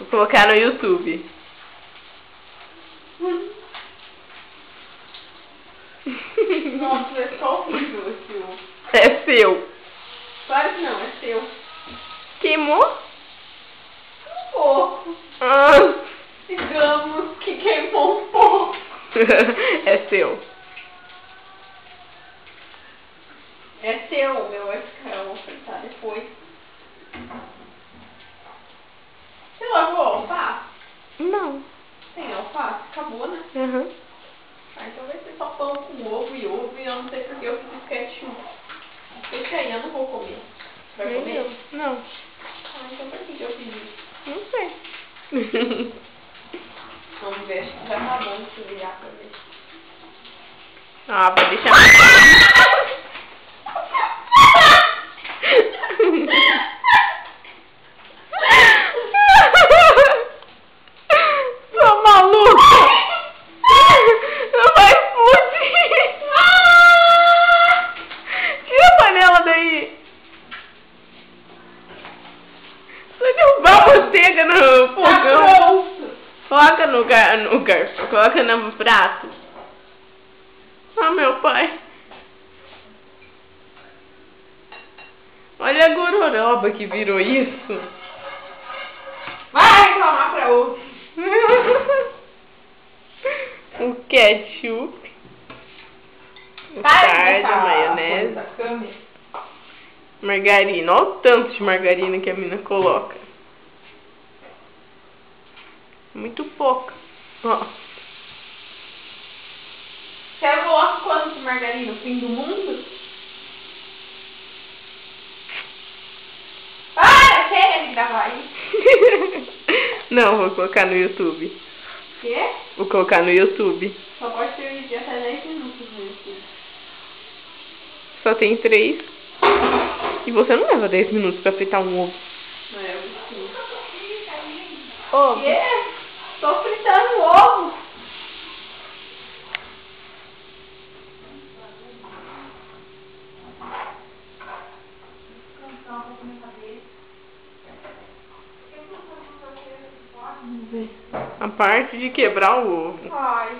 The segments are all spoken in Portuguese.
colocar no YouTube. Nossa, é só horrível esse ovo. É seu. Claro que não, é seu. Queimou? Um pouco. Ah. Digamos que queimou um pouco. É seu. É seu, o meu vai ficar, eu vou fritar depois. Você lavou a alface? Não. Tem alface? Acabou, né? Uhum. Ah, então vai ser só pão com ovo e eu não sei porque eu fiz ketchup. Esse aí eu não vou comer. Vai comer? Não. Ah, então por que eu fiz isso? Não sei. Vamos ver, acho que já tá bom se virar pra ver. Ah, vai deixar. Tô maluca! Não vai explodir! Tira a panela daí! Vai derrubar a manteiga no fogão! Tá pronto! Coloca no garfo, coloca no prato. Ah, meu pai. Olha a gororoba que virou isso. Vai reclamar pra outro. O ketchup. O Para de tarde, botar a maionese. coisa da câmera. Margarina. Olha o tanto de margarina que a mina coloca. Muito pouca. Ó. Quer colocar quanto de margarina? O fim do mundo? Para! Chega de gravar isso. Não, vou colocar no YouTube. Quê? Vou colocar no YouTube. Só pode permitir até 10 minutos no YouTube. Só tem 3. E você não leva 10 minutos pra fritar um ovo. Não é, eu preciso. Ovo. Quê? Tô fritando ovo. Vamos ver. A parte de quebrar o ovo. Ai.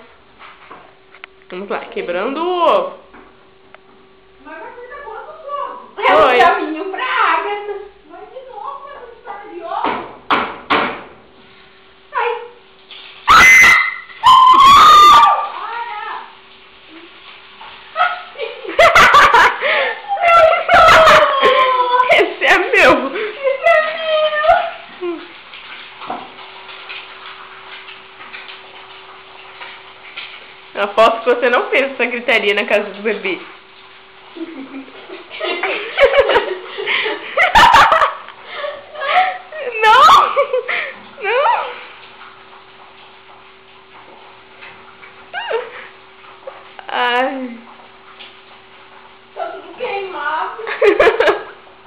Vamos lá, quebrando o ovo. Mas vai fritar quantos ovos? Oi. É um caminho pra Agatha. Mas de novo, essa história de ovo. Ai. Esse é meu. Esse é meu. Eu aposto que você não fez essa gritaria na casa do bebê. Não! Não! Ai. Tá tudo queimado.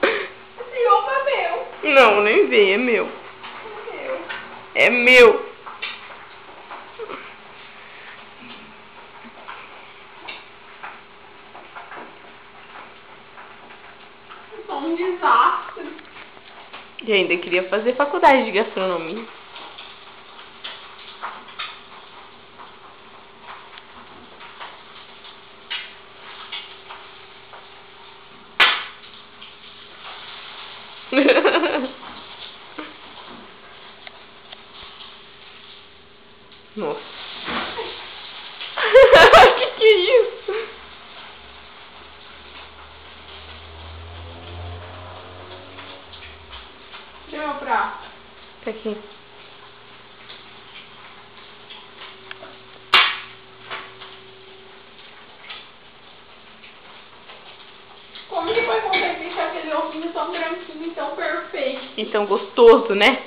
Esse ovo é meu. Não, nem vem, é meu. É meu. É meu. Eu sou um desastre. E ainda queria fazer faculdade de gastronomia. Nossa. Que é isso? Deixa eu prato. Tá aqui. Como que vai conseguir deixar aquele ovinho tão branquinho e tão perfeito? E tão gostoso, né?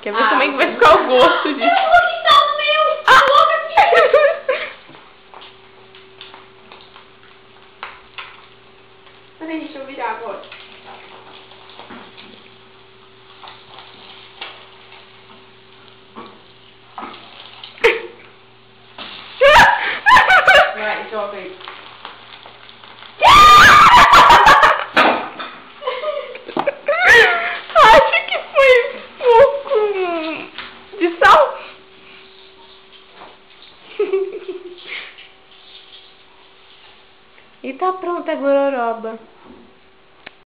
Quer ver Ah, como é que vai ficar o gosto disso? Eu vou quitar o meu! Ah! Louca, filha! Peraí, deixa eu virar agora. Vai, joga aí. Acho que foi pouco. tá pronta a gororoba.